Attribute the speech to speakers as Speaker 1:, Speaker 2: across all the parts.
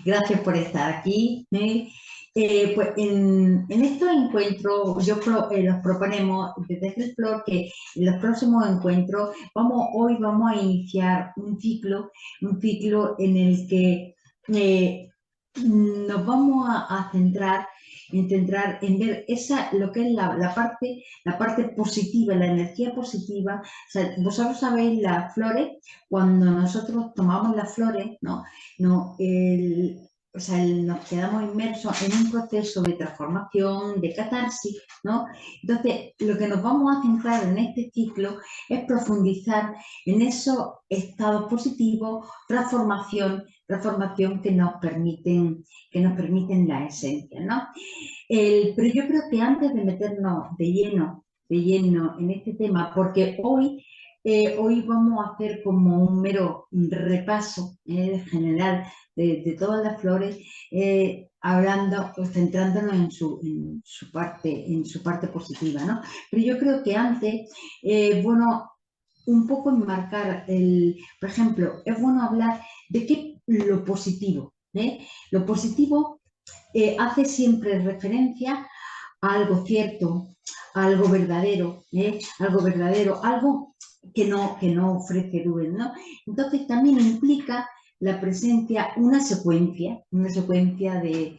Speaker 1: Gracias por estar aquí. Pues en estos encuentros los proponemos desde el Flor que en los próximos encuentros hoy vamos a iniciar un ciclo en el que eh, nos vamos a centrar en ver lo que es la parte positiva, la energía positiva. O sea, vosotros sabéis las flores, cuando nosotros tomamos las flores, ¿no? No, o sea, nos quedamos inmersos en un proceso de transformación, de catarsis, ¿no? Entonces, lo que nos vamos a centrar en este ciclo es profundizar en esos estados positivos, transformación que nos permiten la esencia, ¿no? Pero yo creo que antes de meternos de lleno en este tema, porque hoy vamos a hacer como un mero repaso general de todas las flores, hablando, pues centrándonos en su parte positiva, ¿no? Pero yo creo que antes, bueno, un poco enmarcar por ejemplo, es bueno hablar de qué lo positivo, ¿eh? Lo positivo hace siempre referencia a algo cierto, a algo verdadero, algo que no ofrece dudas, ¿no? Entonces también implica la presencia, una secuencia de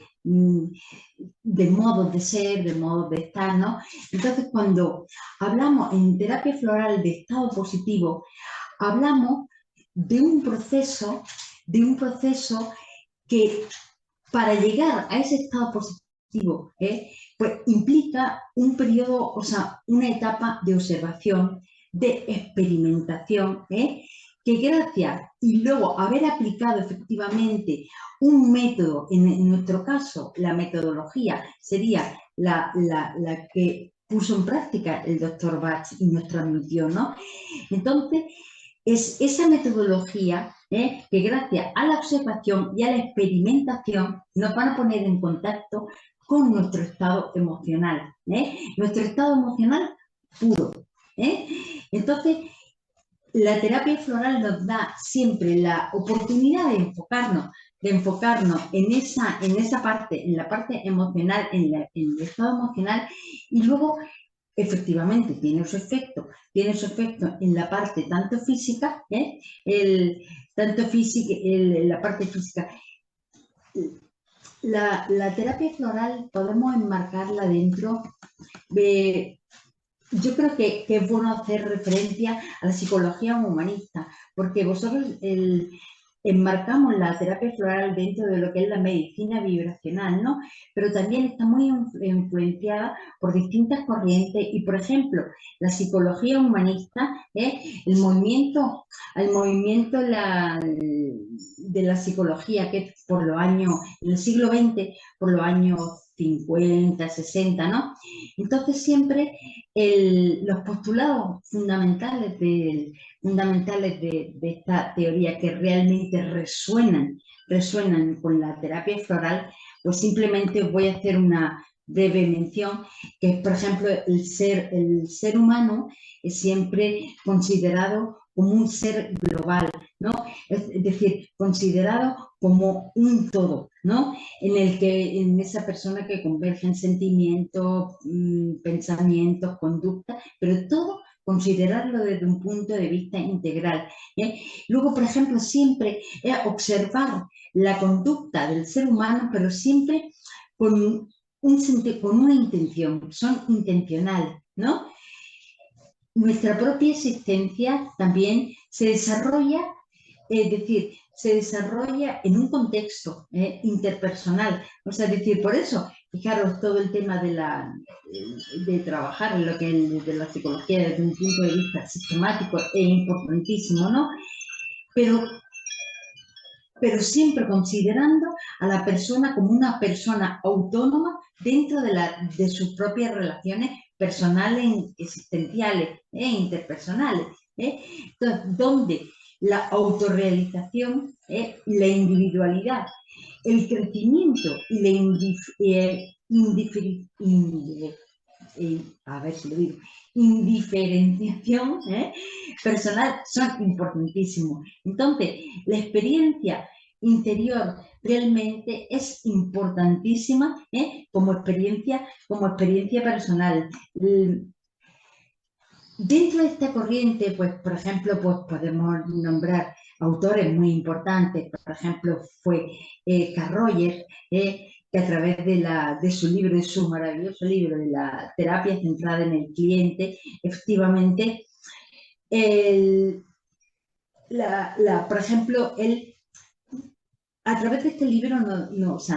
Speaker 1: modos de ser, de modos de estar, ¿no? Entonces cuando hablamos en terapia floral de estado positivo, hablamos de un proceso que para llegar a ese estado positivo, pues implica un periodo, o sea, una etapa de observación, de experimentación, que gracias y luego haber aplicado efectivamente un método, en nuestro caso la metodología sería la que puso en práctica el doctor Bach y nos transmitió, ¿no? Entonces, es esa metodología que gracias a la observación y a la experimentación nos van a poner en contacto con nuestro estado emocional, nuestro estado emocional puro. ¿eh? Entonces, la terapia floral nos da siempre la oportunidad de enfocarnos en esa parte, en la parte emocional, en el estado emocional, y luego efectivamente tiene su efecto en la parte tanto física, la parte física. La terapia floral podemos enmarcarla dentro de, yo creo que es bueno hacer referencia a la psicología humanista, porque vosotros enmarcamos la terapia floral dentro de lo que es la medicina vibracional, ¿no? Pero también está muy influenciada por distintas corrientes y, por ejemplo, la psicología humanista, el movimiento de la psicología que por los años, en el siglo XX, por los años 50, 60, ¿no? Entonces siempre los postulados fundamentales de esta teoría que realmente resuenan con la terapia floral, pues simplemente voy a hacer una breve mención, que es, por ejemplo, el ser humano es siempre considerado como un ser global, ¿no? Es decir, considerado como un todo, ¿no? En esa persona que convergen sentimientos, pensamientos, conductas, pero todo considerarlo desde un punto de vista integral. Luego, por ejemplo, siempre observar la conducta del ser humano, pero siempre con, con una intención, son intencionales, ¿no? Nuestra propia existencia también se desarrolla, es decir, se desarrolla en un contexto interpersonal. O sea, es decir, por eso, fijaros, todo el tema de trabajar en lo que es de la psicología desde un punto de vista sistemático es importantísimo, ¿no? Pero, pero siempre considerando a la persona como una persona autónoma dentro de sus propias relaciones personales, existenciales interpersonales. Entonces, donde la autorrealización, la individualidad, el crecimiento y la a ver si lo digo, indiferenciación personal son importantísimos. Entonces, la experiencia interior realmente es importantísima como experiencia personal. Dentro de esta corriente, pues, por ejemplo, pues podemos nombrar autores muy importantes. Por ejemplo, fue Carl Rogers, que a través de su libro, de su maravilloso libro de la terapia centrada en el cliente, efectivamente, por ejemplo, él a través de este libro nos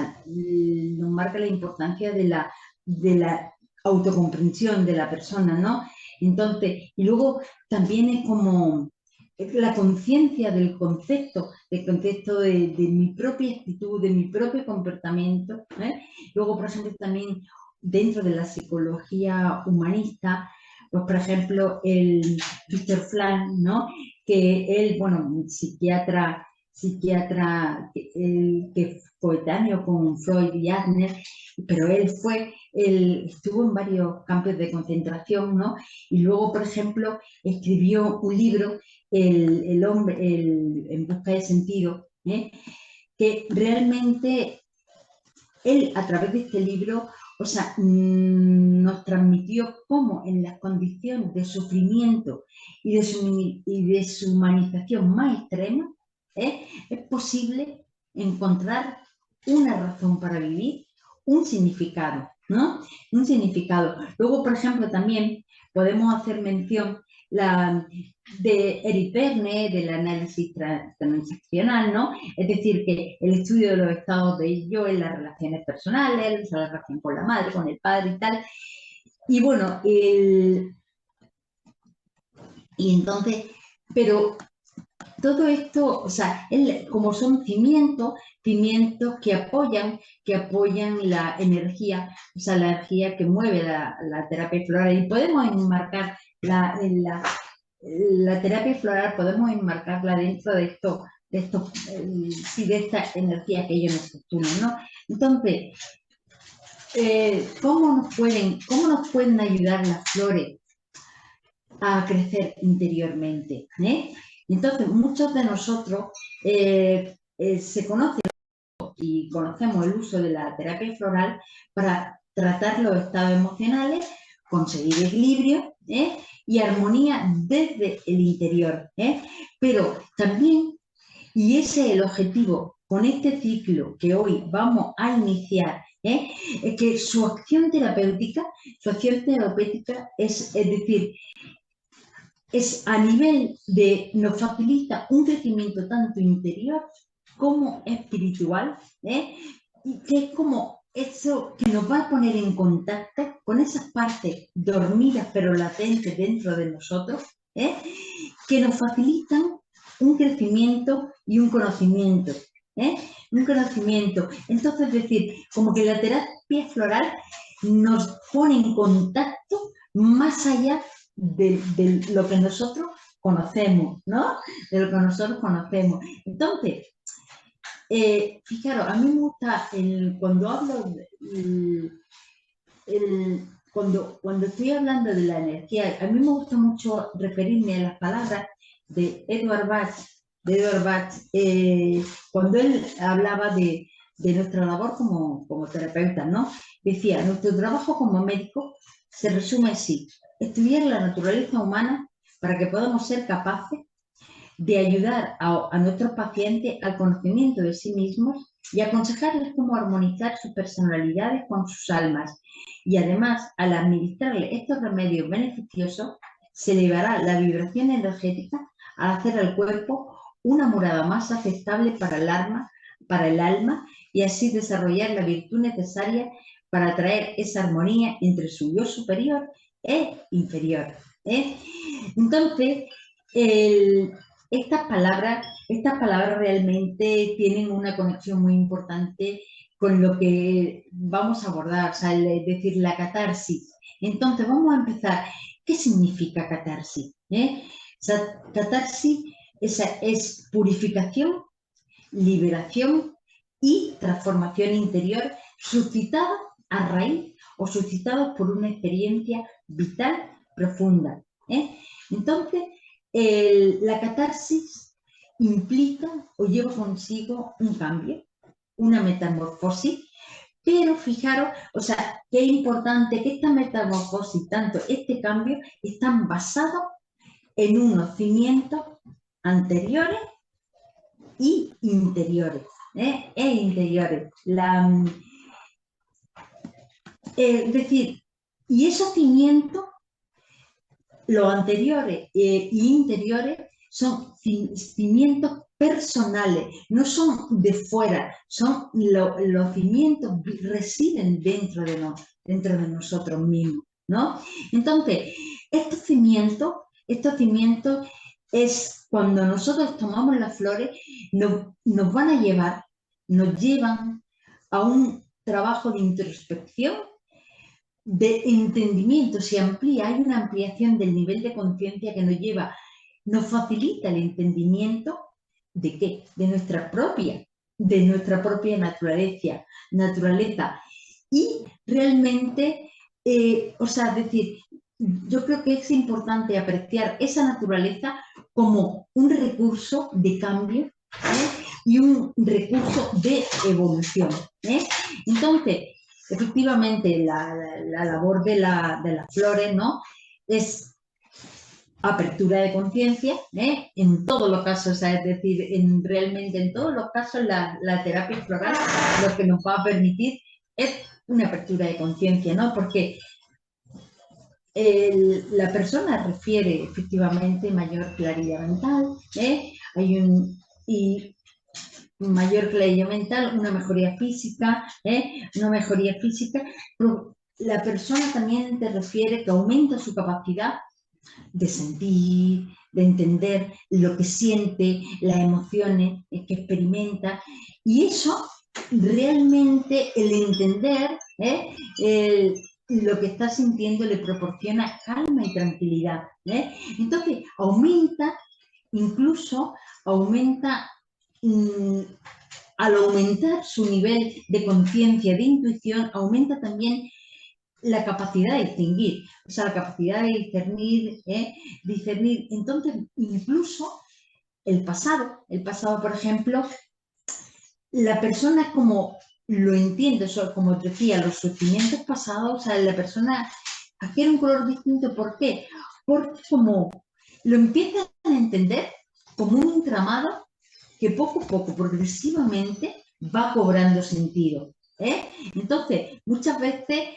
Speaker 1: marca la importancia de la autocomprensión de la persona, ¿no? Entonces, y luego también es como la conciencia del concepto de mi propia actitud, de mi propio comportamiento. Luego, por ejemplo, también dentro de la psicología humanista, pues, por ejemplo, el Víctor Frank, ¿no? Que él, bueno, un psiquiatra que coetáneo con Freud y Adler, pero él estuvo en varios campos de concentración, ¿no? Y luego, por ejemplo, escribió un libro, El hombre, En busca de sentido, que realmente él, a través de este libro, o sea, nos transmitió cómo en las condiciones de sufrimiento y y de su humanización más extrema, es posible encontrar una razón para vivir, un significado, ¿no? Un significado. Luego, por ejemplo, también podemos hacer mención de Eric Berne, del análisis transaccional, ¿no? Es decir, que el estudio de los estados de yo en las relaciones personales, la relación con la madre, con el padre y tal. Y bueno, y entonces, pero todo esto, o sea, como son cimientos que apoyan la energía, o sea, la energía que mueve la terapia floral. Y podemos enmarcar la terapia floral, podemos enmarcarla dentro de esta energía que ellos nos postulan, ¿no? Entonces, ¿cómo nos pueden ayudar las flores a crecer interiormente? Entonces, muchos de nosotros se conocen y conocemos el uso de la terapia floral para tratar los estados emocionales, conseguir equilibrio y armonía desde el interior. Pero también, y ese es el objetivo con este ciclo que hoy vamos a iniciar, es que su acción terapéutica es decir, es a nivel nos facilita un crecimiento tanto interior como espiritual, y que es como eso que nos va a poner en contacto con esas partes dormidas pero latentes dentro de nosotros, que nos facilitan un crecimiento y un conocimiento. Un conocimiento. Entonces, es decir, como que la terapia floral nos pone en contacto más allá de lo que nosotros conocemos, ¿no? De lo que nosotros conocemos. Entonces, fijaros, a mí me gusta cuando hablo, cuando estoy hablando de la energía, a mí me gusta mucho referirme a las palabras de Edward Bach, cuando él hablaba de nuestra labor como terapeuta, ¿no? Decía, nuestro trabajo como médico se resume así: estudiar la naturaleza humana para que podamos ser capaces de ayudar a nuestros pacientes al conocimiento de sí mismos y aconsejarles cómo armonizar sus personalidades con sus almas. Y además, al administrarles estos remedios beneficiosos, se elevará la vibración energética al hacer al cuerpo una morada más aceptable para el alma, y así desarrollar la virtud necesaria para traer esa armonía entre su yo superior e inferior. Entonces, estas palabras realmente tienen una conexión muy importante con lo que vamos a abordar, o sea, es decir, la catarsis. Entonces, vamos a empezar. ¿Qué significa catarsis? O sea, catarsis es purificación, liberación y transformación interior suscitada a raíz o suscitados por una experiencia vital profunda. Entonces, la catarsis implica o lleva consigo un cambio, una metamorfosis, pero fijaros, o sea, qué importante que esta metamorfosis, tanto este cambio, están basados en unos cimientos anteriores y interiores. Es decir, y esos cimientos, los anteriores e interiores, son cimientos personales, no son de fuera, son los cimientos residen dentro de nosotros mismos, ¿no? Entonces, estos cimientos es cuando nosotros tomamos las flores, nos van a llevar, nos llevan a un trabajo de introspección, de entendimiento, se amplía, hay una ampliación del nivel de conciencia que nos facilita el entendimiento ¿de qué? De nuestra propia naturaleza. Y realmente, o sea, decir, yo creo que es importante apreciar esa naturaleza como un recurso de cambio y un recurso de evolución. Entonces, efectivamente, la labor de las flores, ¿no? Es apertura de conciencia, en todos los casos, o sea, es decir, realmente en todos los casos la terapia floral lo que nos va a permitir es una apertura de conciencia, ¿no? Porque la persona refiere efectivamente mayor claridad mental, y mayor claridad mental, una mejoría física, pero la persona también te refiere que aumenta su capacidad de sentir, de entender lo que siente, las emociones que experimenta, y eso realmente el entender lo que está sintiendo le proporciona calma y tranquilidad. Entonces incluso aumenta, al aumentar su nivel de conciencia, de intuición, aumenta también la capacidad de distinguir, o sea, la capacidad de discernir. Entonces, incluso el pasado, por ejemplo, la persona como lo entiende, como te decía, los sentimientos pasados, o sea, la persona adquiere un color distinto. ¿Por qué? Porque como lo empiezan a entender como un entramado que poco a poco, progresivamente, va cobrando sentido. Entonces, muchas veces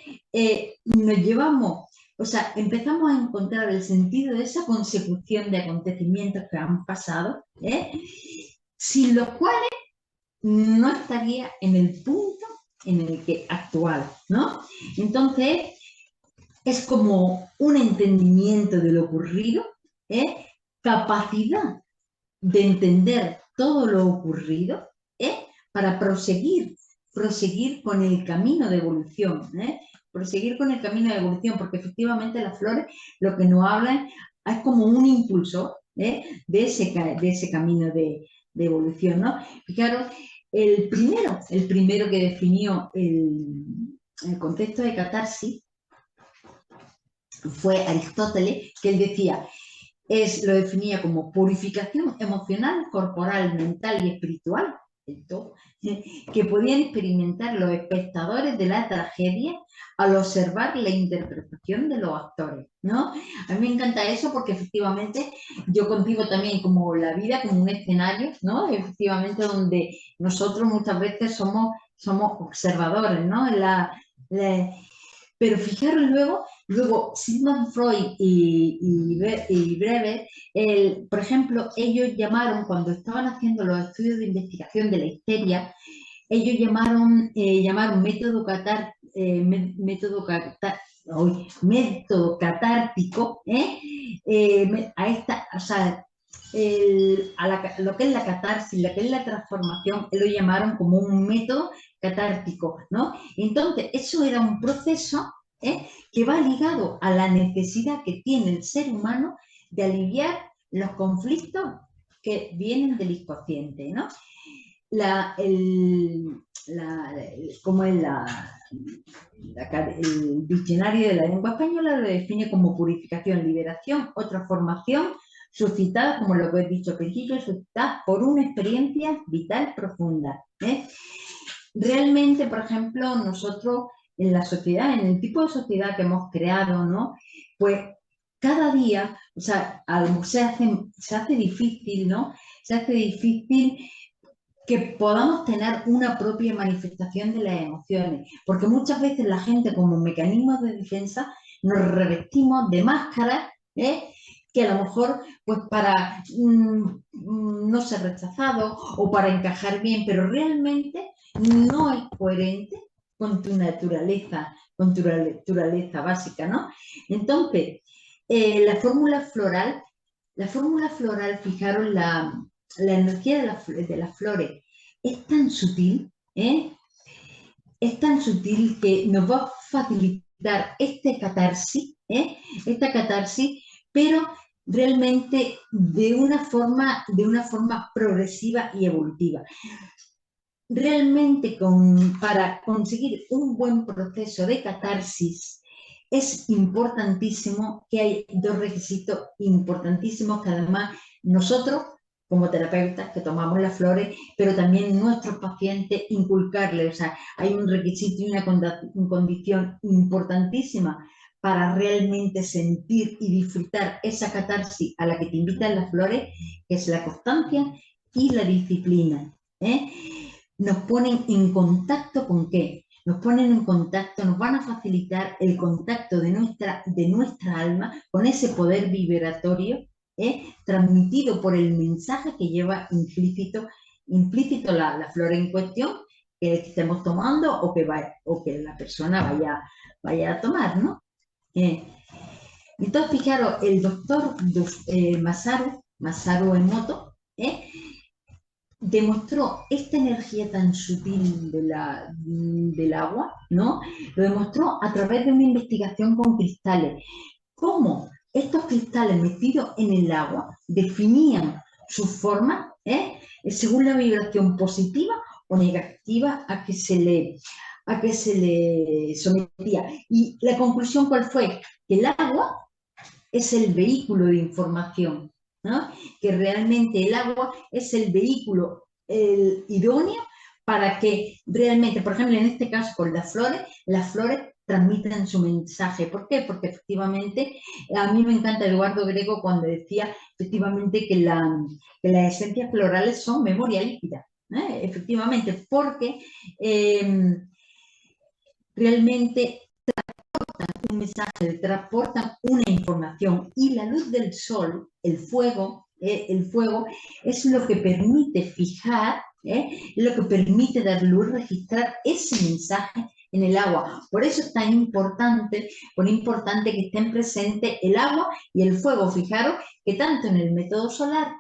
Speaker 1: nos llevamos, o sea, empezamos a encontrar el sentido de esa consecución de acontecimientos que han pasado, sin los cuales no estaría en el punto en el que actual, ¿no? Entonces, es como un entendimiento de lo ocurrido, capacidad de entender todo lo ocurrido, para proseguir con el camino de evolución, porque efectivamente las flores lo que nos hablan es como un impulso de ese camino de evolución, ¿no? Fijaros, el primero que definió el concepto de catarsis fue Aristóteles, que él decía, lo definía como purificación emocional, corporal, mental y espiritual, que podían experimentar los espectadores de la tragedia al observar la interpretación de los actores, ¿no? A mí me encanta eso porque efectivamente yo concibo también como la vida como un escenario, ¿no? Efectivamente donde nosotros muchas veces somos observadores, ¿no? Pero fijaros luego Sigmund Freud y Breber, por ejemplo, ellos llamaron, cuando estaban haciendo los estudios de investigación de la histeria, ellos llamaron método catártico, a esta, o sea, lo que es la catarsis, lo que es la transformación, lo llamaron como un método catártico, ¿no? Entonces, eso era un proceso que va ligado a la necesidad que tiene el ser humano de aliviar los conflictos que vienen del inconsciente, ¿no? Como es el diccionario de la lengua española lo define como purificación, liberación o transformación suscitada, como lo que he dicho al principio, suscitada por una experiencia vital profunda. Realmente, por ejemplo, nosotros en la sociedad, en el tipo de sociedad que hemos creado, ¿no? Pues cada día, o sea, se hace difícil, ¿no? Se hace difícil que podamos tener una propia manifestación de las emociones, porque muchas veces la gente como mecanismo de defensa nos revestimos de máscaras, que a lo mejor pues para no ser rechazado o para encajar bien, pero realmente no es coherente con tu naturaleza básica, ¿no? Entonces, la fórmula floral, fijaros la energía de las flores es tan sutil, ¿eh? Es tan sutil que nos va a facilitar esta catarsis, pero realmente de una forma progresiva y evolutiva. Realmente para conseguir un buen proceso de catarsis es importantísimo que hay dos requisitos importantísimos que además nosotros como terapeutas que tomamos las flores, pero también nuestros pacientes inculcarles, o sea, hay un requisito y una condición importantísima para realmente sentir y disfrutar esa catarsis a la que te invitan las flores, que es la constancia y la disciplina. Nos ponen en contacto con qué? Nos ponen en contacto, nos van a facilitar el contacto de nuestra alma con ese poder vibratorio, transmitido por el mensaje que lleva implícito la flor en cuestión que estemos tomando o que la persona vaya a tomar, ¿no? Entonces, fijaros, el doctor Masaru Emoto, demostró esta energía tan sutil del agua, ¿no? Lo demostró a través de una investigación con cristales. Cómo estos cristales metidos en el agua definían su forma, según la vibración positiva o negativa a que se le sometía. Y la conclusión, ¿cuál fue? Que el agua es el vehículo de información, ¿no? Que realmente el agua es el vehículo idóneo para que realmente, por ejemplo, en este caso con las flores transmiten su mensaje. ¿Por qué? Porque efectivamente, a mí me encanta Eduardo Grego cuando decía efectivamente que las esencias florales son memoria líquida, efectivamente, porque realmente un mensaje, transportan una información y la luz del sol, el fuego es lo que permite fijar, lo que permite dar luz, registrar ese mensaje en el agua. Por eso es tan importante, que estén presentes el agua y el fuego. Fijaros que tanto en el método solar,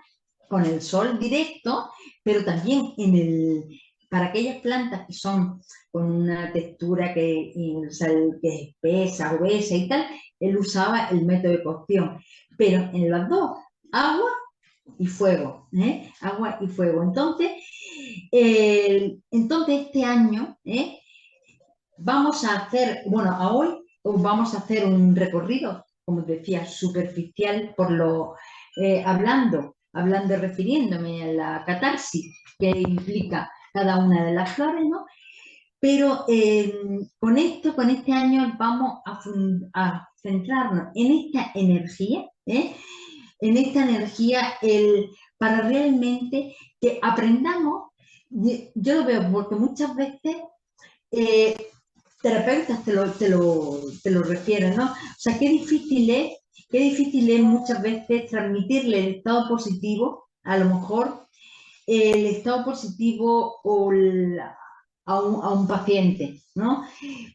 Speaker 1: con el sol directo, pero también para aquellas plantas que son con una textura o sea, que es espesa, gruesa y tal, él usaba el método de cocción. Pero en las dos, agua y fuego, agua y fuego. Entonces este año vamos a hacer, bueno, a hoy vamos a hacer un recorrido, como decía, superficial refiriéndome a la catarsis que implica cada una de las flores, ¿no? Pero con este año vamos a centrarnos en esta energía, para realmente que aprendamos. Yo lo veo porque muchas veces eh, terapeutas te lo refieren, ¿no? O sea, qué difícil es muchas veces transmitirle el estado positivo, a lo mejor el estado positivo a un paciente, ¿no?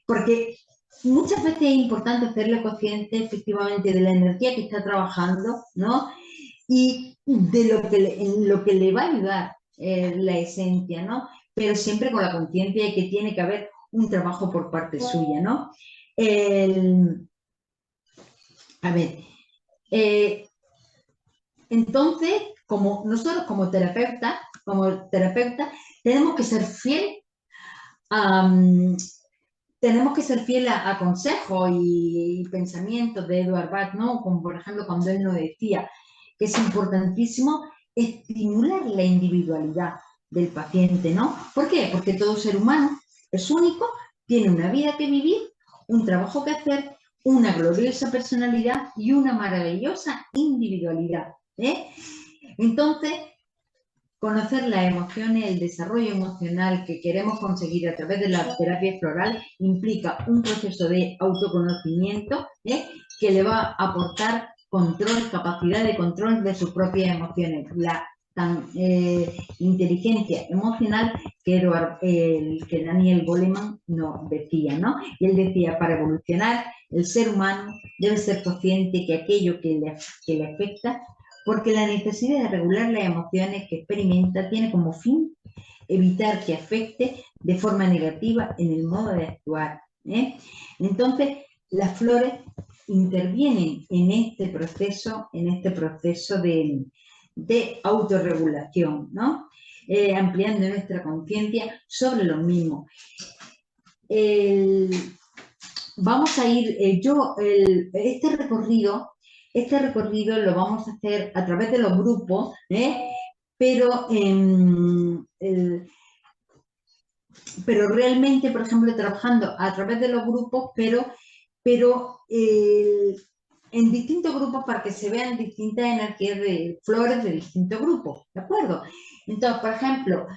Speaker 1: Porque muchas veces es importante hacerle consciente efectivamente de la energía que está trabajando, ¿no? Y de en lo que le va a ayudar la esencia, ¿no? Pero siempre con la conciencia de que tiene que haber un trabajo por parte suya, ¿no? A ver, entonces, como nosotros como terapeuta, tenemos que ser fiel a, tenemos que ser fieles a consejos y pensamientos de Edward Bach, ¿no? Como por ejemplo cuando él nos decía que es importantísimo estimular la individualidad del paciente, ¿no? ¿Por qué? Porque todo ser humano es único, tiene una vida que vivir, un trabajo que hacer, una gloriosa personalidad y una maravillosa individualidad, ¿eh? Entonces, conocer las emociones, el desarrollo emocional que queremos conseguir a través de la terapia floral implica un proceso de autoconocimiento, que le va a aportar control, capacidad de control de sus propias emociones, la tan inteligencia emocional que Daniel Goleman nos decía, ¿no? Y él decía, para evolucionar, el ser humano debe ser consciente que aquello que le afecta, porque la necesidad de regular las emociones que experimenta tiene como fin evitar que afecte de forma negativa en el modo de actuar, ¿eh? Entonces, las flores intervienen en este proceso de autorregulación, ¿no? Ampliando nuestra conciencia sobre lo mismo. Vamos a ir, este recorrido lo vamos a hacer a través de los grupos, pero, pero realmente, por ejemplo, trabajando a través de los grupos, pero en distintos grupos para que se vean distintas energías de flores de distintos grupos, ¿de acuerdo? Entonces, por ejemplo,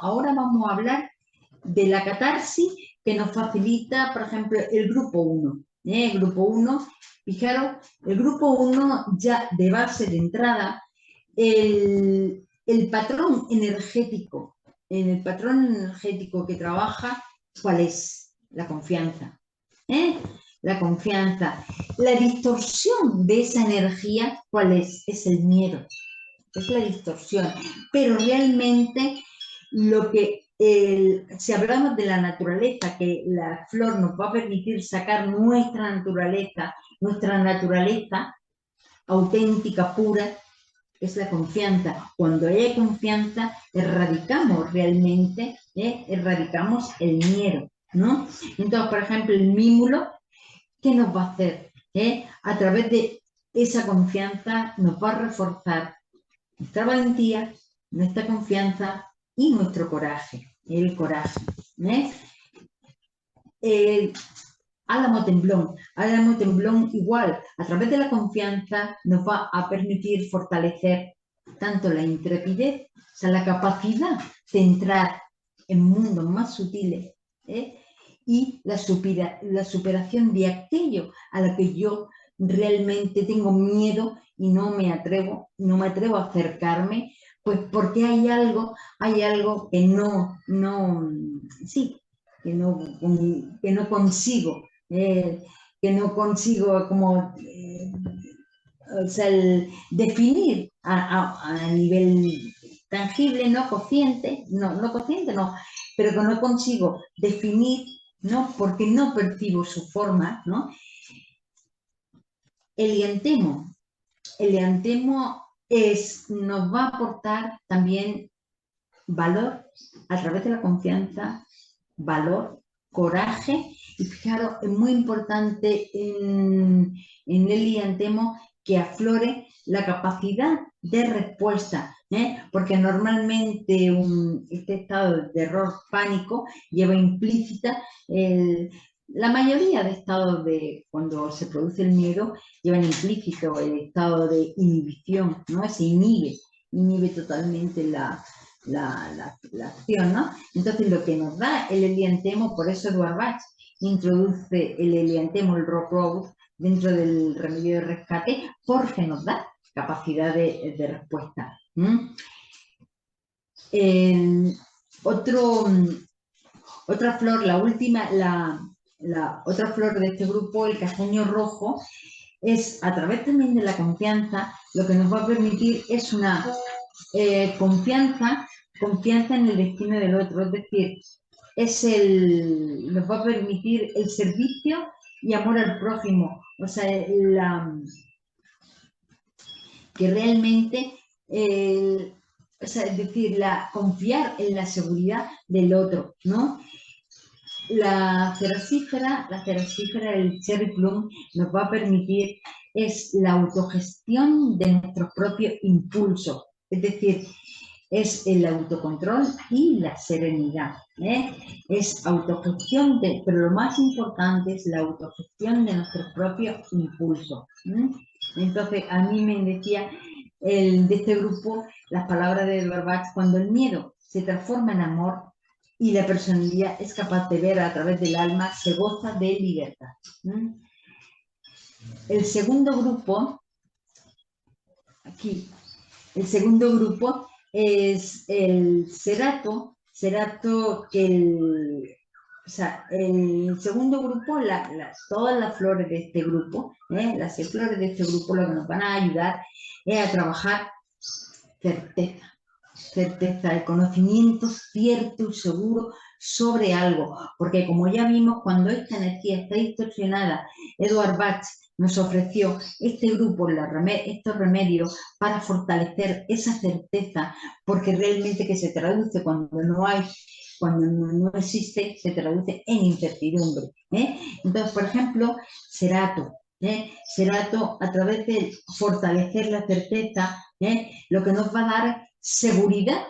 Speaker 1: ahora vamos a hablar de la catarsis que nos facilita, por ejemplo, el grupo 1. El grupo 1, fijaros, el grupo 1 ya de base de entrada, el patrón energético, en el patrón energético que trabaja, ¿cuál es? La confianza. La confianza. La distorsión de esa energía, ¿cuál es? Es el miedo. Es la distorsión. Pero realmente si hablamos de la naturaleza, que la flor nos va a permitir sacar nuestra naturaleza auténtica, pura, es la confianza. Cuando hay confianza, erradicamos realmente, erradicamos el miedo, ¿no? Entonces, por ejemplo, el mímulo, ¿qué nos va a hacer? A través de esa confianza nos va a reforzar nuestra valentía, nuestra confianza y nuestro coraje, el coraje. Álamo temblón igual, a través de la confianza nos va a permitir fortalecer tanto la intrepidez, o sea, la capacidad de entrar en mundos más sutiles, y la superación de aquello a lo que yo realmente tengo miedo y no me atrevo a acercarme, pues porque hay algo sí, que no consigo, como, o sea, definir a nivel tangible, no consciente, no, pero que no consigo definir, ¿no? Porque no percibo su forma, ¿no? El iantemo nos va a aportar también valor a través de la confianza, valor, coraje, y fijaros, es muy importante en el iantemo que aflore la capacidad de respuesta, porque normalmente este estado de terror, pánico, lleva implícita la mayoría de estados de cuando se produce el miedo llevan implícito el estado de inhibición, ¿no? Se inhibe totalmente la acción, ¿no? Entonces lo que nos da el heliantemo, por eso Edward Bach introduce el heliantemo, el rock rose, dentro del remedio de rescate, porque nos da capacidad de respuesta. Otra flor, la última, la otra flor de este grupo, el castaño rojo, es a través también de la confianza, lo que nos va a permitir es una confianza en el destino del otro, es decir, nos va a permitir el servicio y amor al prójimo, o sea, que realmente, o sea, es decir, confiar en la seguridad del otro, ¿no? La cerasífera, el cherry plum, nos va a permitir es la autogestión de nuestros propios impulsos, es decir, es el autocontrol y la serenidad. Es autogestión, pero lo más importante es la autogestión de nuestros propios impulsos. Entonces, a mí me decía de este grupo las palabras de Edward Bach: cuando el miedo se transforma en amor y la personalidad es capaz de ver a través del alma, se goza de libertad. El segundo grupo, aquí, el segundo grupo es el cerato, o sea, el segundo grupo, todas las flores de este grupo, las 6 flores de este grupo, lo que nos van a ayudar es a trabajar certeza, el conocimiento cierto y seguro sobre algo, porque como ya vimos, cuando esta energía está distorsionada, Edward Bach nos ofreció este grupo, estos remedios para fortalecer esa certeza, porque realmente que se traduce cuando no existe, se traduce en incertidumbre. Entonces, por ejemplo, Serato. Serato, a través de fortalecer la certeza, lo que nos va a dar seguridad,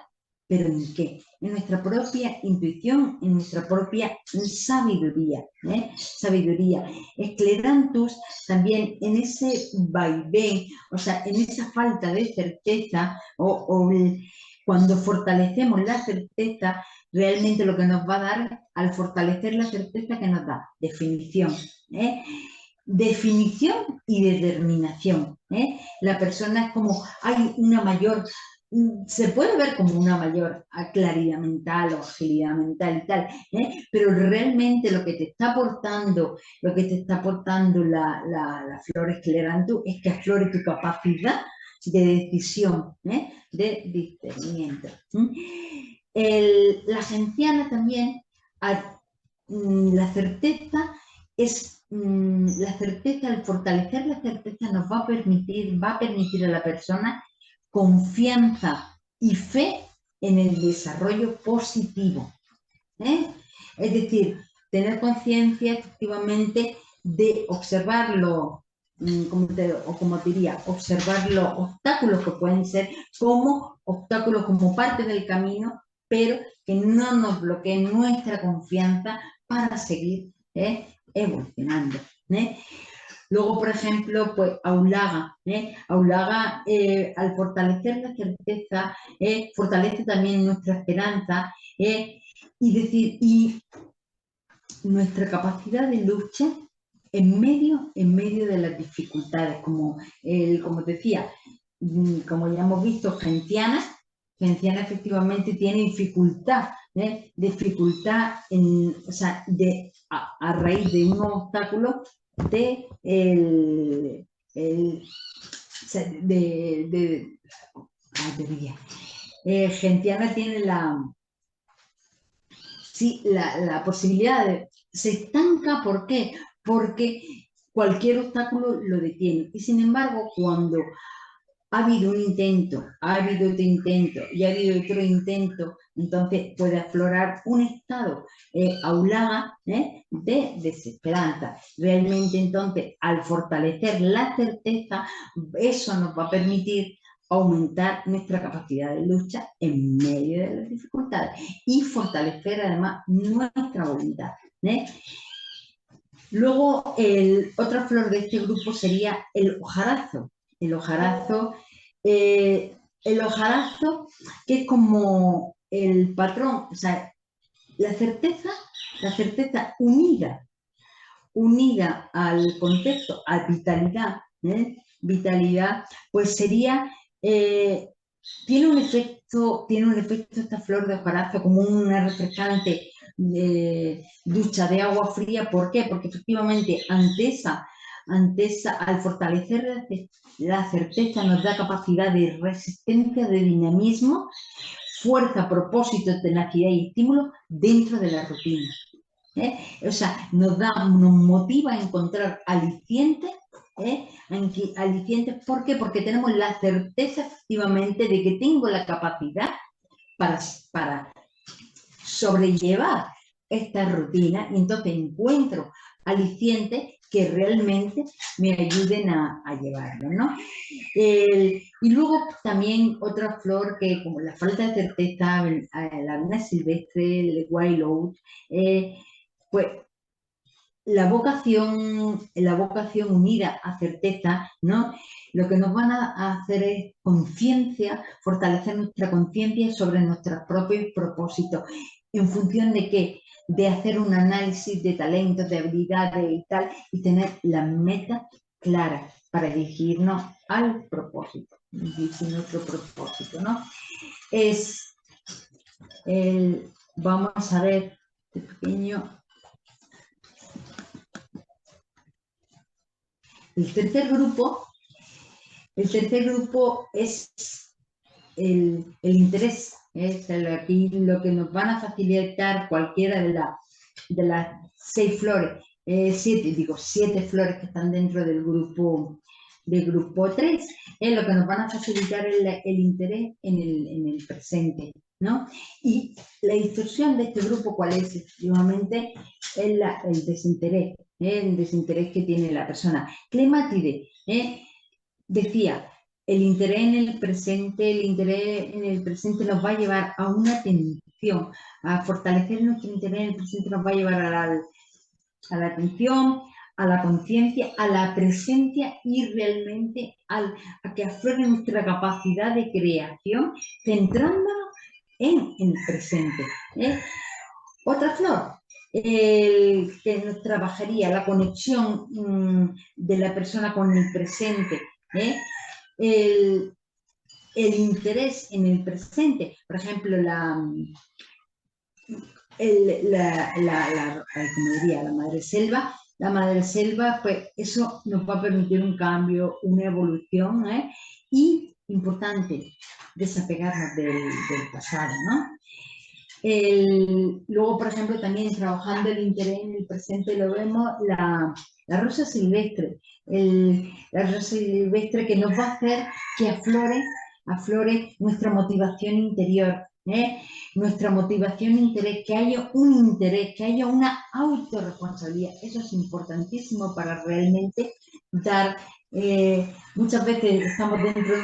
Speaker 1: pero ¿en qué? En nuestra propia intuición, en nuestra propia sabiduría. Sabiduría. Esclerantus también en ese vaivén, o sea, en esa falta de certeza, cuando fortalecemos la certeza, realmente lo que nos va a dar, al fortalecer la certeza, que nos da definición. Definición y determinación. La persona es como, hay una mayor, se puede ver como una mayor claridad mental o agilidad mental y tal, pero realmente lo que te está aportando, la flor esclerantus es que aflore tu capacidad de decisión, de discernimiento. La genciana también, la certeza es la certeza, al fortalecer la certeza nos va a permitir a la persona confianza y fe en el desarrollo positivo. Es decir, tener conciencia efectivamente de observarlo, como diría, observar los obstáculos que pueden ser como obstáculos, como parte del camino, pero que no nos bloqueen nuestra confianza para seguir evolucionando. Luego, por ejemplo, pues Aulaga. Aulaga, al fortalecer la certeza, fortalece también nuestra esperanza y nuestra capacidad de lucha en medio de las dificultades, como decía, como ya hemos visto, Genciana efectivamente tiene dificultad, a raíz de un obstáculo Genciana tiene la posibilidad de... Se estanca, ¿por qué? Porque cualquier obstáculo lo detiene. Y sin embargo, cuando ha habido un intento, ha habido otro intento y ha habido otro intento, entonces puede aflorar un estado Aulaga de desesperanza. Realmente, entonces, al fortalecer la certeza, eso nos va a permitir aumentar nuestra capacidad de lucha en medio de las dificultades y fortalecer además nuestra voluntad. Luego, otra flor de este grupo sería el hojarazo. El hojarazo, que es como el patrón, o sea, la certeza unida al concepto, a vitalidad, pues sería, tiene un efecto esta flor de hojarazo como una refrescante ducha de agua fría. ¿Por qué? Porque efectivamente al fortalecer la certeza, nos da capacidad de resistencia, de dinamismo, fuerza, propósito, tenacidad y estímulo dentro de la rutina. O sea, nos motiva a encontrar alicientes. ¿Por qué? Porque tenemos la certeza efectivamente de que tengo la capacidad para sobrellevar esta rutina y entonces encuentro alicientes que realmente me ayuden a llevarlo, ¿no? Y luego también otra flor que como la falta de certeza, la avena silvestre, el wild oat, pues la vocación unida a certeza, ¿no? Lo que nos van a hacer es conciencia, fortalecer nuestra conciencia sobre nuestros propios propósitos. ¿En función de qué? De hacer un análisis de talentos, de habilidades y tal, y tener las metas claras para dirigirnos al propósito, dirigir nuestro propósito, ¿no? Vamos a ver, este pequeño. El tercer grupo es el interés. Es aquí lo que nos van a facilitar cualquiera de las 6 flores, 7 flores que están dentro del grupo 3, es lo que nos van a facilitar el interés en el presente, ¿no? Y la instrucción de este grupo, ¿cuál es? Efectivamente, es el desinterés, el desinterés que tiene la persona. Clemátide decía, el interés en el presente nos va a llevar a una atención, a fortalecer nuestro interés en el presente nos va a llevar a la atención, a la conciencia, a la presencia y realmente a que aflore nuestra capacidad de creación, centrándonos en el presente. Otra flor, que nos trabajaría la conexión de la persona con el presente, el interés en el presente, por ejemplo, la madre selva, pues eso nos va a permitir un cambio, una evolución, y importante, desapegarnos del pasado, ¿no? Luego, por ejemplo, también trabajando el interés en el presente lo vemos la rosa silvestre. La rosa silvestre que nos va a hacer que aflore nuestra motivación interior. Nuestra motivación interés, que haya un interés, que haya una autorresponsabilidad. Eso es importantísimo para realmente dar... muchas veces estamos dentro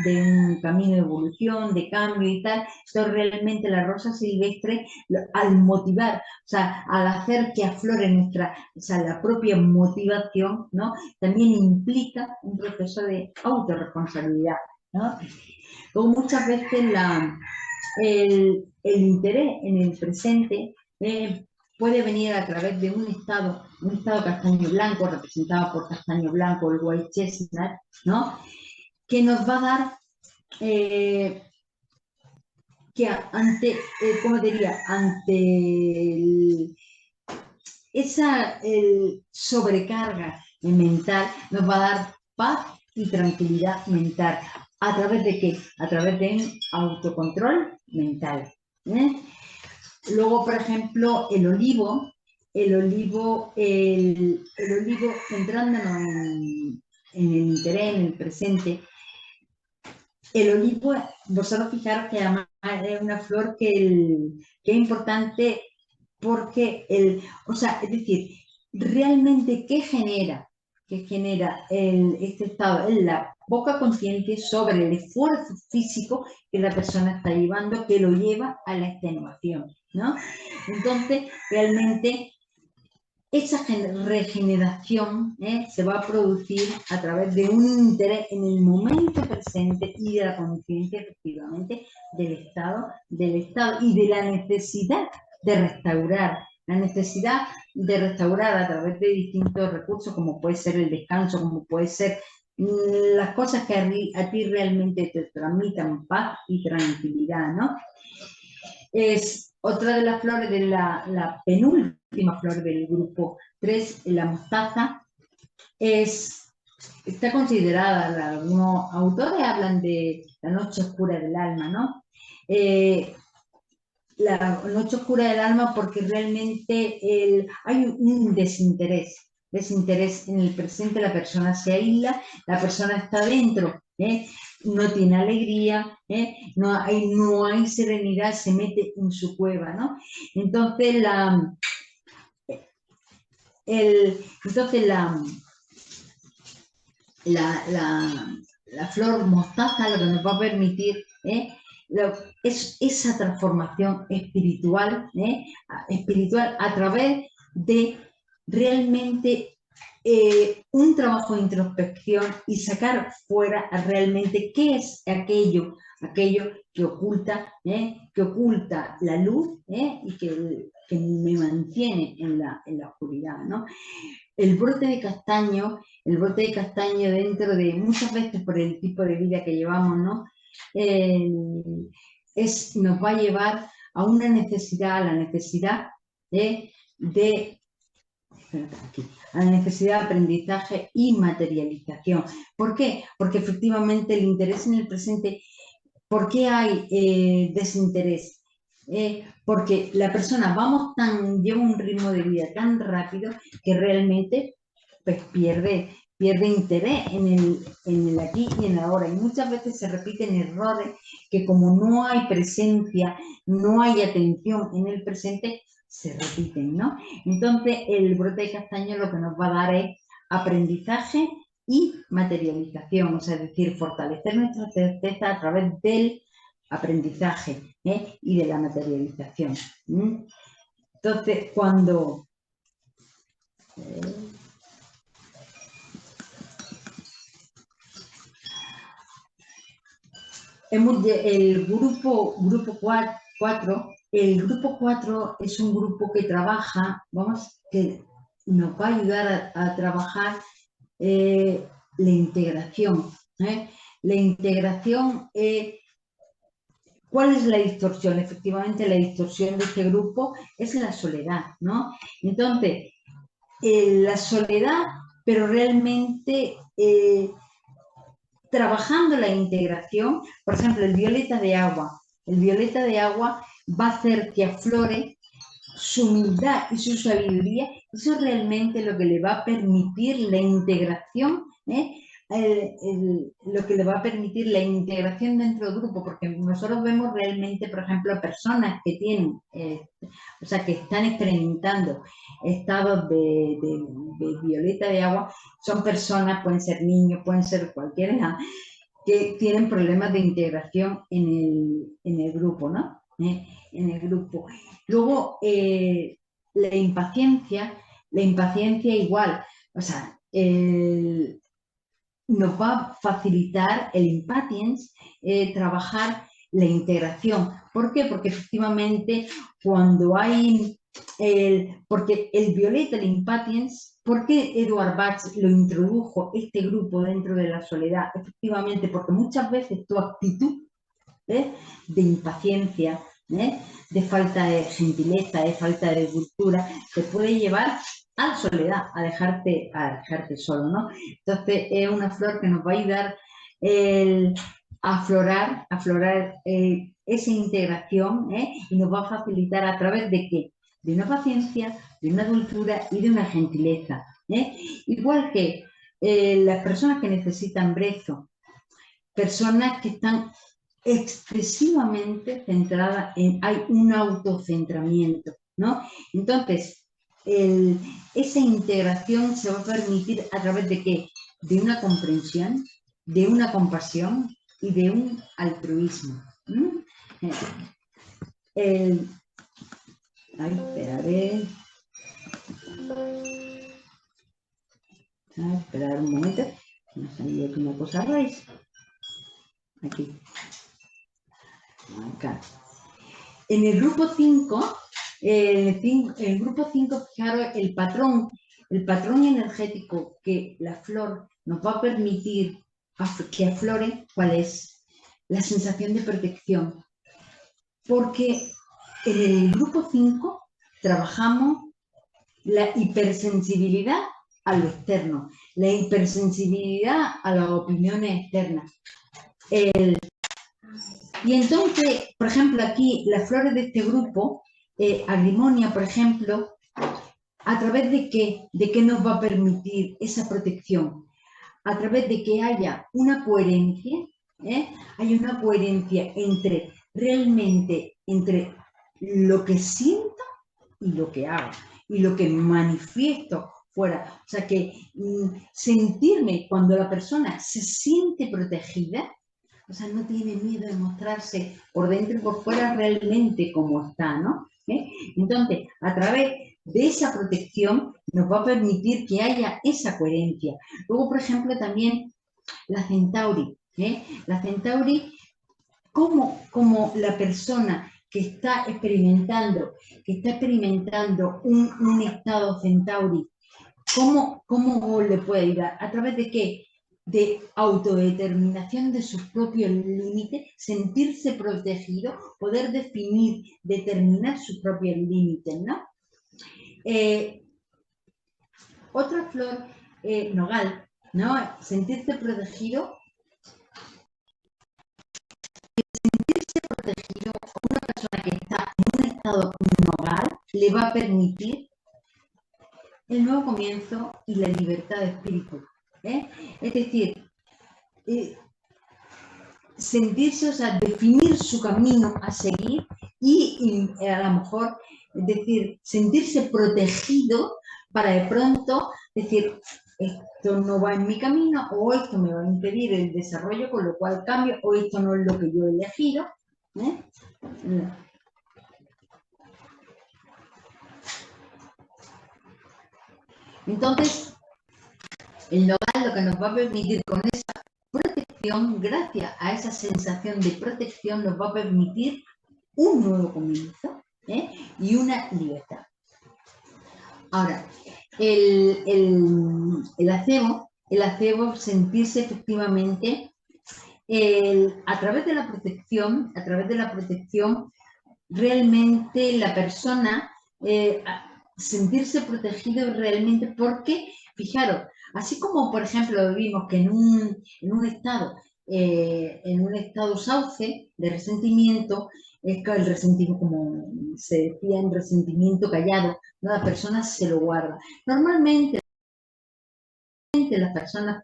Speaker 1: de un camino de evolución, de cambio y tal, entonces realmente la rosa silvestre, al motivar, o sea, al hacer que aflore la propia motivación, ¿no? También implica un proceso de autorresponsabilidad, ¿no? Como muchas veces el interés en el presente puede venir a través de un estado castaño blanco, representado por castaño blanco, el white chestnut, ¿no? Que nos va a dar, que ante, ¿cómo diría? Ante esa sobrecarga mental, nos va a dar paz y tranquilidad mental. ¿A través de qué? A través de un autocontrol mental. Luego, por ejemplo, el olivo, centrándonos en el interés, en el presente, el olivo, vosotros fijaros que además es una flor que es importante porque o sea, es decir, realmente ¿qué genera? Este estado? Es la poca conciencia sobre el esfuerzo físico que la persona está llevando, que lo lleva a la extenuación, ¿no? Entonces, realmente esa regeneración se va a producir a través de un interés en el momento presente y de la conciencia, efectivamente, del estado y de la necesidad de restaurar. La necesidad de restaurar a través de distintos recursos, como puede ser el descanso, como puede ser las cosas que a ti realmente te transmitan paz y tranquilidad, ¿no? Es otra de las flores de la penúltima flor del grupo 3, la mostaza, está considerada, algunos autores hablan de la noche oscura del alma, ¿no? La noche oscura del alma porque realmente hay un desinterés en el presente, la persona se aísla, la persona está dentro no tiene alegría, no hay serenidad, se mete en su cueva, ¿no? Entonces, entonces la flor mostaza lo que nos va a permitir es esa transformación espiritual a través de realmente un trabajo de introspección y sacar fuera realmente qué es aquello que oculta la luz y que me mantiene en la oscuridad, ¿no? El brote de castaño, el brote de castaño dentro de, muchas veces por el tipo de vida que llevamos, ¿no? Eh, nos va a llevar a una necesidad, a la necesidad de aquí, a la necesidad de aprendizaje y materialización. ¿Por qué? Porque efectivamente el interés en el presente, ¿por qué hay desinterés? Porque la persona lleva un ritmo de vida tan rápido que realmente pues, pierde interés en el aquí y en el ahora. Y muchas veces se repiten errores que como no hay presencia, no hay atención en el presente, se repiten, ¿no? Entonces, el brote de castaño lo que nos va a dar es aprendizaje y materialización, o sea, es decir, fortalecer nuestra certeza a través del aprendizaje y de la materialización. Entonces, cuando el grupo 4, el grupo 4 es un grupo que trabaja, que nos va a ayudar a trabajar la integración. La integración, ¿cuál es la distorsión? Efectivamente, la distorsión de este grupo es la soledad, ¿no? Entonces, la soledad, pero realmente trabajando la integración, por ejemplo, el violeta de agua va a hacer que aflore su humildad y su sabiduría, eso es realmente lo que le va a permitir la integración, lo que le va a permitir la integración dentro del grupo, porque nosotros vemos realmente, por ejemplo, personas que tienen, o sea, que están experimentando estados de violeta de agua, son personas, pueden ser niños, pueden ser cualquier edad, que tienen problemas de integración en el grupo, ¿no? En el grupo. Luego, la impaciencia igual, o sea, nos va a facilitar el impatience trabajar la integración. ¿Por qué? Porque efectivamente cuando hay porque el violeta, el impatience, ¿por qué Edward Bach lo introdujo este grupo dentro de la soledad? Efectivamente, porque muchas veces tu actitud de impaciencia, de falta de gentileza, de falta de cultura, te puede llevar a la soledad, a dejarte solo, ¿no? Entonces es una flor que nos va a ayudar a aflorar esa integración y nos va a facilitar a través de qué? De una paciencia, de una dulzura y de una gentileza. Igual que las personas que necesitan brezo, personas que están excesivamente centradas hay un autocentramiento, ¿no? Entonces, esa integración se va a permitir a través de qué? De una comprensión, de una compasión y de un altruismo. Esperaré. Esperar un momento. Me salió aquí una cosa raíz. Aquí. Acá. En el grupo 5, el grupo 5, fijaros, el patrón energético que la flor nos va a permitir que aflore, ¿cuál es? La sensación de protección. Porque en el grupo 5 trabajamos la hipersensibilidad a lo externo, la hipersensibilidad a las opiniones externas. Y entonces, por ejemplo, aquí las flores de este grupo, agrimonia, por ejemplo, ¿a través de qué? ¿De qué nos va a permitir esa protección? A través de que haya una coherencia Hay una coherencia entre realmente, entre lo que siento y lo que hago, y lo que manifiesto fuera. O sea que sentirme cuando la persona se siente protegida, o sea, no tiene miedo de mostrarse por dentro y por fuera realmente como está, ¿no? Entonces, a través de esa protección nos va a permitir que haya esa coherencia. Luego, por ejemplo, también la Centauri. La Centauri, como la persona que está experimentando un estado Centauri, ¿cómo le puede ayudar? ¿A través de qué? De autodeterminación de sus propios límites, sentirse protegido, poder determinar sus propios límites, ¿no? Otra flor, nogal, ¿no? Sentirse protegido, una persona que está en un estado nogal le va a permitir el nuevo comienzo y la libertad de espíritu. Es decir, sentirse, o sea, definir su camino a seguir y a lo mejor, es decir, sentirse protegido para de pronto decir, esto no va en mi camino o esto me va a impedir el desarrollo, con lo cual cambio, o esto no es lo que yo he elegido. Entonces, el nogal lo que nos va a permitir con esa protección, gracias a esa sensación de protección, nos va a permitir un nuevo comienzo y una libertad. Ahora, el acebo, sentirse efectivamente a través de la protección, realmente la persona sentirse protegido realmente porque, fijaros, así como por ejemplo vimos que en un estado sauce de resentimiento, es que el resentimiento, como se decía, en resentimiento callado, ¿no? La persona se lo guarda. Normalmente las personas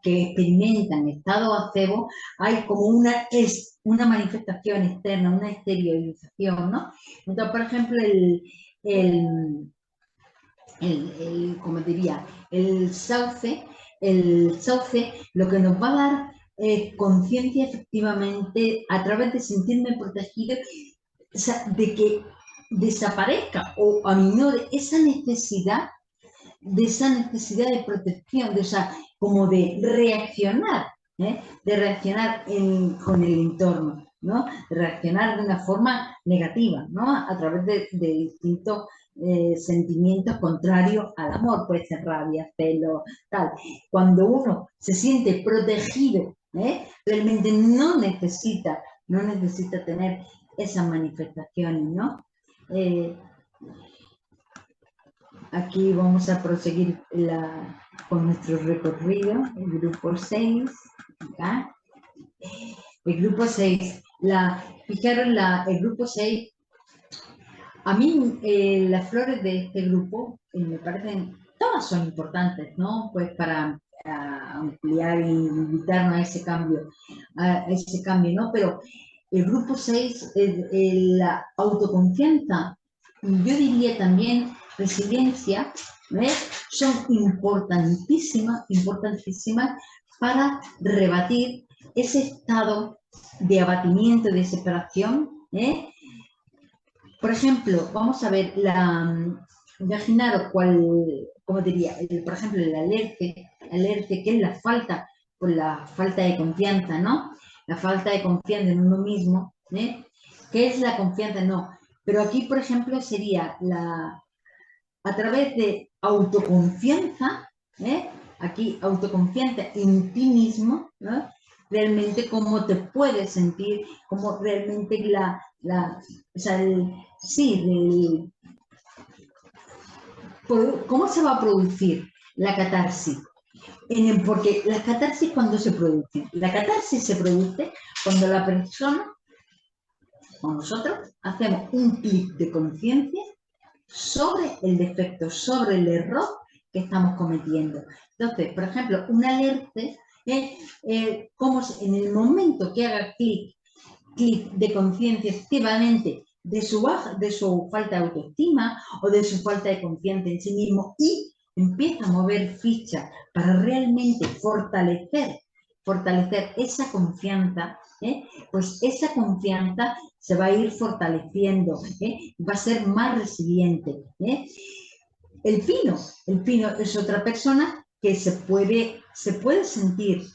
Speaker 1: que experimentan estado acebo, hay como una manifestación externa, una exteriorización, ¿no? Entonces, por ejemplo, como diría, el sauce lo que nos va a dar es conciencia efectivamente a través de sentirme protegido, o sea, de que desaparezca o aminore esa necesidad de protección, como de reaccionar, con el entorno, ¿no? De reaccionar de una forma negativa, ¿no? A través de distintos sentimientos contrarios al amor, puede ser rabia, celo, tal. Cuando uno se siente protegido, realmente no necesita tener esas manifestaciones, ¿no? Aquí vamos a proseguir con nuestro recorrido, el grupo 6. ¿Acá? El grupo 6. Fijaros, el grupo 6, a mí las flores de este grupo me parecen, todas son importantes, ¿no? Pues para ampliar y invitarnos a ese cambio, ¿no? Pero el grupo 6 es la autoconfianza, y yo diría también resiliencia, son importantísimas para rebatir ese estado de abatimiento, de separación. Por ejemplo, vamos a ver, imaginaros como diría, por ejemplo, el alerce, que es la falta de confianza, ¿no? La falta de confianza en uno mismo, ¿Qué es la confianza? No, pero aquí, por ejemplo, sería a través de autoconfianza, aquí autoconfianza en ti mismo, ¿no? Realmente cómo te puedes sentir, cómo realmente ¿cómo se va a producir la catarsis? Porque la catarsis, ¿cuándo se produce? La catarsis se produce cuando la persona, o nosotros, hacemos un clic de conciencia sobre el defecto, sobre el error que estamos cometiendo. Entonces, por ejemplo, un alerce En el momento que haga clic de conciencia efectivamente de su falta de autoestima o de su falta de confianza en sí mismo y empieza a mover ficha para realmente fortalecer esa confianza, pues esa confianza se va a ir fortaleciendo, va a ser más resiliente. El pino es otra persona que se puede sentir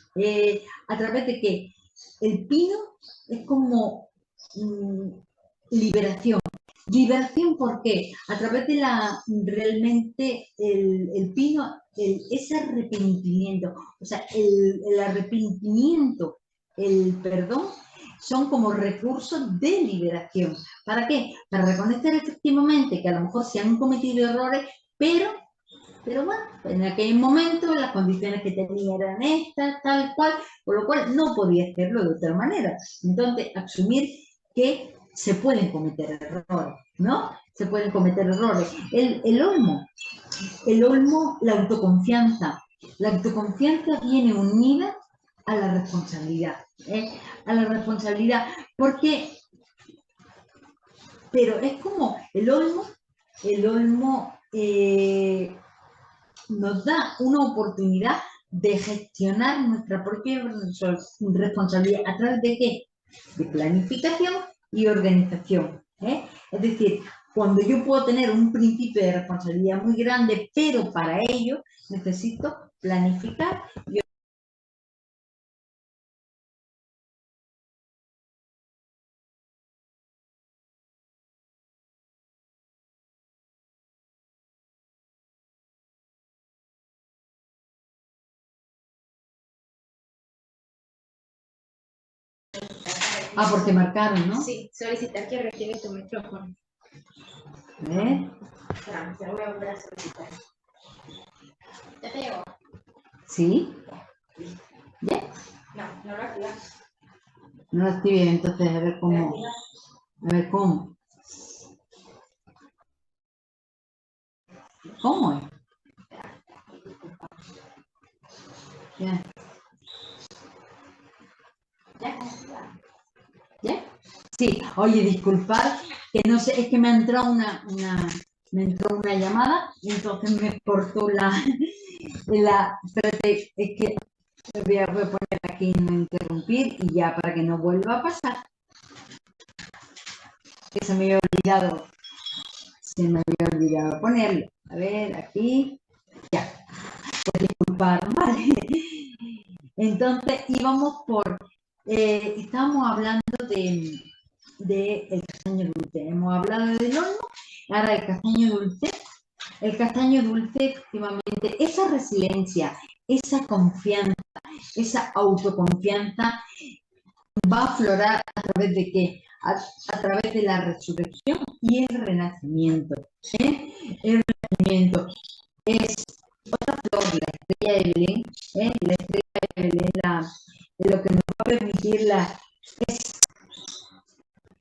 Speaker 1: a través de que el pino es como liberación. Liberación, ¿por qué? A través de realmente el pino, ese arrepentimiento, o sea, el arrepentimiento, el perdón, son como recursos de liberación. ¿Para qué? Para reconocer efectivamente que a lo mejor se han cometido errores, pero bueno, en aquel momento las condiciones que tenía eran estas, tal cual, por lo cual no podía hacerlo de otra manera. Entonces, asumir que se pueden cometer errores, ¿no? Se pueden cometer errores. El olmo, la autoconfianza. La autoconfianza viene unida a la responsabilidad, a la responsabilidad, pero es como el olmo nos da una oportunidad de gestionar nuestra propia responsabilidad. ¿A través de qué? De planificación y organización. Es decir, cuando yo puedo tener un principio de responsabilidad muy grande, pero para ello necesito planificar y porque marcaron, ¿no?
Speaker 2: Sí, solicitar que reactive tu micrófono.
Speaker 1: A ver.
Speaker 2: Ya voy a volver a solicitar. ¿Ya te llegó?
Speaker 1: ¿Sí? ¿Bien?
Speaker 2: No, no lo activas.
Speaker 1: No lo activé, entonces a ver cómo. A ver cómo. ¿Cómo es? Ya. ¿Ya? Sí, oye, disculpad, que no sé, es que me ha entrado me entró una llamada y entonces me cortó espérate, es que voy a poner aquí no interrumpir y ya para que no vuelva a pasar, que se me había olvidado ponerlo. A ver, aquí, ya, pues disculpar, ¿vale? Entonces estábamos hablando el castaño dulce, hemos hablado del horno, ahora el castaño dulce. El castaño dulce, efectivamente, esa resiliencia, esa confianza, esa autoconfianza va a aflorar a través de qué? A través de la resurrección y el renacimiento. El renacimiento es otra flor, la estrella de Belén, la estrella de Belén, lo que nos va a permitir es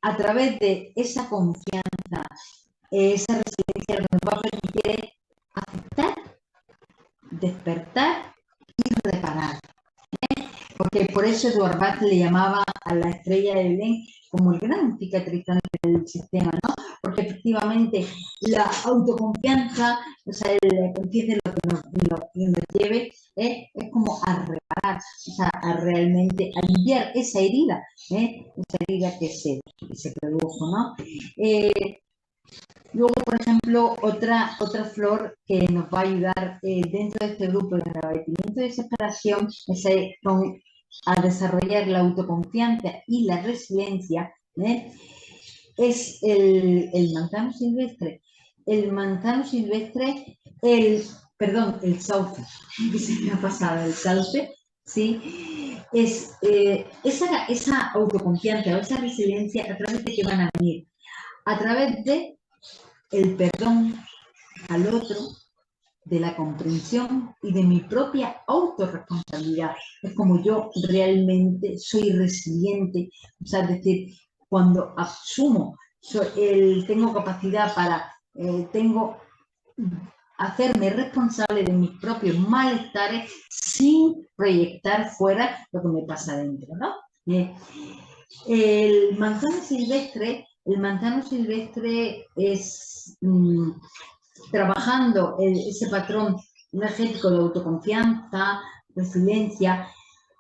Speaker 1: a través de esa confianza, esa resiliencia, lo que nos va a permitir aceptar, despertar y reparar. Porque por eso Eduard Bach le llamaba a la estrella de Belén como el gran cicatrizante del sistema, ¿no? Porque efectivamente la autoconfianza, o sea, la conciencia de lo que nos lleve, es como a reparar, o sea, a realmente aliviar esa herida que se produjo, ¿no? Luego, por ejemplo, otra flor que nos va a ayudar dentro de este grupo de agradecimiento y desesperación a desarrollar la autoconfianza y la resiliencia, es el manzano silvestre. El manzano silvestre, el sauce, que se me ha pasado, el sauce, ¿sí? Es esa autoconfianza o esa resiliencia a través de que van a venir, a través de el perdón al otro, de la comprensión y de mi propia autorresponsabilidad. Es como yo realmente soy resiliente, o sea, es decir, cuando asumo, tengo capacidad tengo hacerme responsable de mis propios malestares sin proyectar fuera lo que me pasa dentro, ¿no? El manzano silvestre es trabajando ese patrón energético de autoconfianza, resiliencia.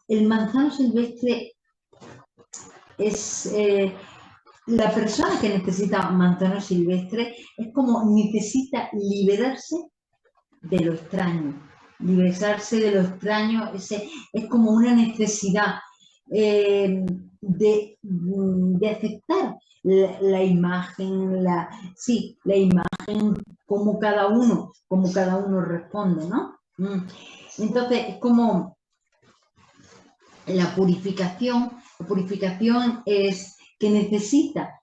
Speaker 1: El manzano silvestre es la persona que necesita manzano silvestre, es como necesita liberarse de lo extraño. Liberarse de lo extraño es como una necesidad de aceptar la imagen, la imagen, como cada uno responde, ¿no? Entonces, es como la purificación es que necesita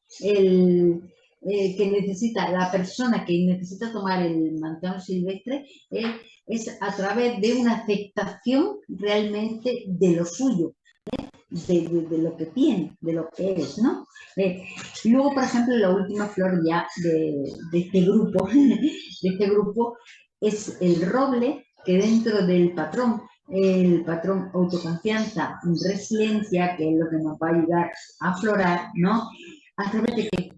Speaker 1: la persona que necesita tomar el manzano silvestre es a través de una aceptación realmente de lo suyo, de lo que tiene, de lo que es, ¿no? Luego, por ejemplo, la última flor ya de este grupo es el roble, que dentro del patrón, el patrón autoconfianza, resiliencia, que es lo que nos va a ayudar a aflorar, ¿no? A través de qué?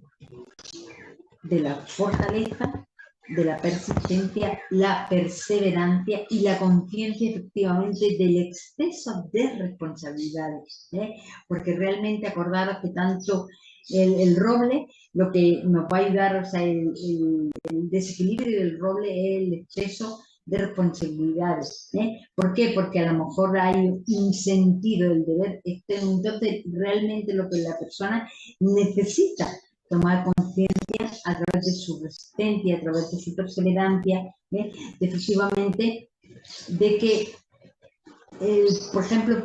Speaker 1: De la fortaleza, de la persistencia, la perseverancia y la conciencia efectivamente del exceso de responsabilidades, porque realmente acordaros que tanto el roble, lo que nos va a ayudar, o sea, el desequilibrio del roble es el exceso de responsabilidades. ¿Por qué? Porque a lo mejor hay un sentido del deber externo. Entonces, realmente lo que la persona necesita tomar conciencia a través de su resistencia, a través de su perseverancia, efectivamente, de que, por ejemplo,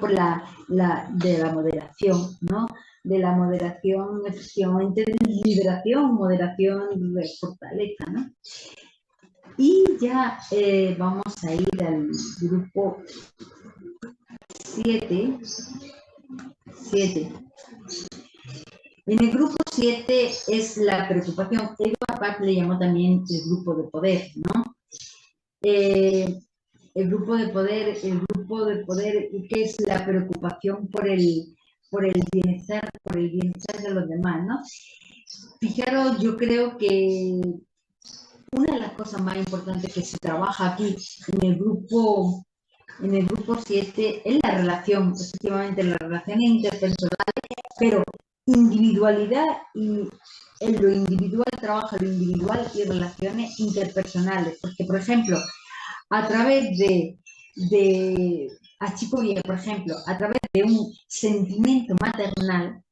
Speaker 1: de la moderación, ¿no? De la moderación, efectivamente, de liberación, moderación, de fortaleza, ¿no? Y ya vamos a ir al grupo 7. En el grupo 7 es la preocupación. Edward le llamó también el grupo de poder, ¿no? El grupo de poder, que es la preocupación por el bienestar de los demás, ¿no? Fijaros, yo creo que una de las cosas más importantes que se trabaja aquí en el grupo 7 es la relación, efectivamente, las relaciones interpersonales, pero individualidad, y en lo individual trabaja lo individual y relaciones interpersonales, porque, por ejemplo, a través de Achicoria, por ejemplo, a través de un sentimiento maternal,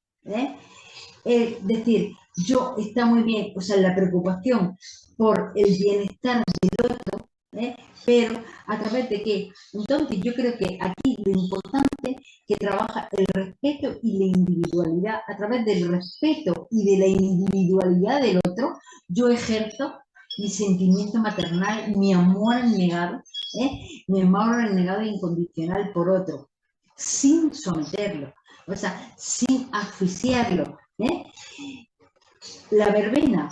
Speaker 1: es decir, yo está muy bien, o sea, la preocupación por el bienestar del otro, pero ¿a través de qué? Entonces yo creo que aquí lo importante que trabaja el respeto y la individualidad. A través del respeto y de la individualidad del otro, yo ejerzo mi sentimiento maternal, mi amor negado, mi amor negado incondicional por otro, sin someterlo, o sea, sin asfixiarlo. La verbena,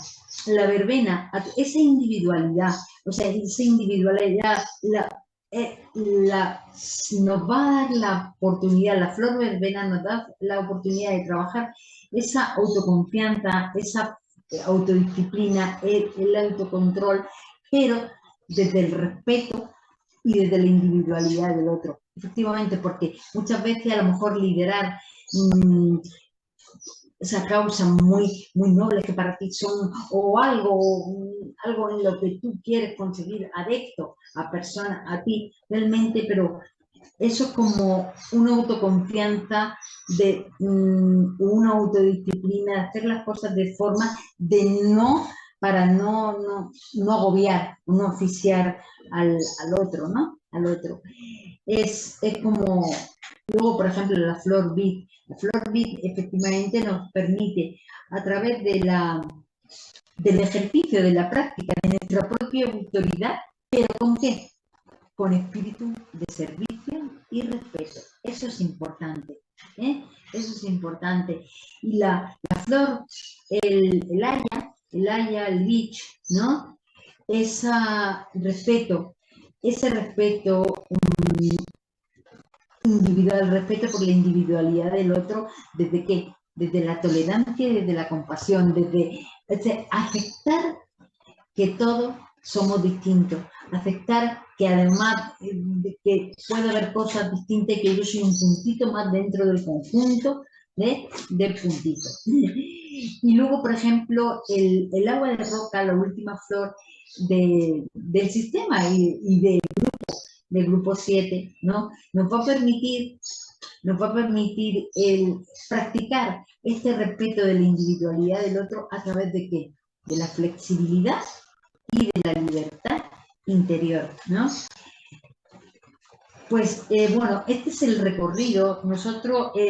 Speaker 1: esa individualidad, o sea, esa individualidad nos va a dar la oportunidad, la flor verbena nos da la oportunidad de trabajar esa autoconfianza, esa autodisciplina, el autocontrol, pero desde el respeto y desde la individualidad del otro. Efectivamente, porque muchas veces a lo mejor liderar esa causa muy, muy noble que para ti son, o algo en lo que tú quieres conseguir adepto a persona, a ti realmente, pero eso es como una autoconfianza, de una autodisciplina, hacer las cosas de forma de para no agobiar, no asfixiar al otro, ¿no? Al otro. Es como, luego, por ejemplo, la flor vid. La flor vid efectivamente nos permite, a través del ejercicio, de la práctica, de nuestra propia autoridad, pero ¿con qué? Con espíritu de servicio y respeto. Eso es importante. Eso es importante. Y la flor, el haya, el lich, ¿no? ese respeto individual, respeto por la individualidad del otro, ¿desde qué? Desde la tolerancia, desde la compasión, desde aceptar que todos somos distintos, aceptar que además de que puede haber cosas distintas, que yo soy un puntito más dentro del conjunto del puntito. Y luego, por ejemplo, el agua de roca, la última flor del sistema y del grupo 7, ¿no? Nos va a permitir el practicar este respeto de la individualidad del otro a través de ¿qué? De la flexibilidad y de la libertad interior, ¿no? Pues bueno, este es el recorrido. Nosotros a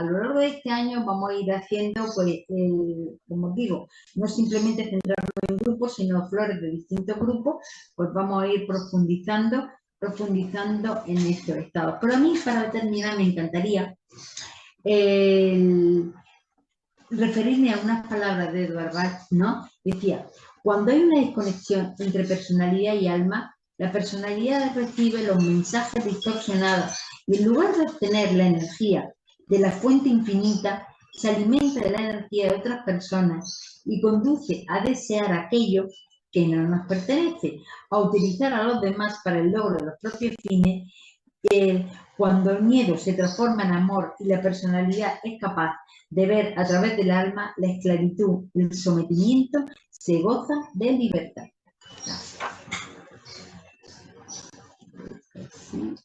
Speaker 1: lo largo de este año vamos a ir haciendo, pues, como digo, no simplemente centrarnos en grupos, sino flores de distintos grupos, pues vamos a ir profundizando en estos estados. Pero a mí, para terminar, me encantaría referirme a unas palabras de Edward Bach, ¿no? Decía, cuando hay una desconexión entre personalidad y alma, la personalidad recibe los mensajes distorsionados y en lugar de obtener la energía de la fuente infinita, se alimenta de la energía de otras personas y conduce a desear aquello que no nos pertenece, a utilizar a los demás para el logro de los propios fines. Cuando el miedo se transforma en amor y la personalidad es capaz de ver a través del alma, la esclavitud y el sometimiento, se goza de libertad. Gracias.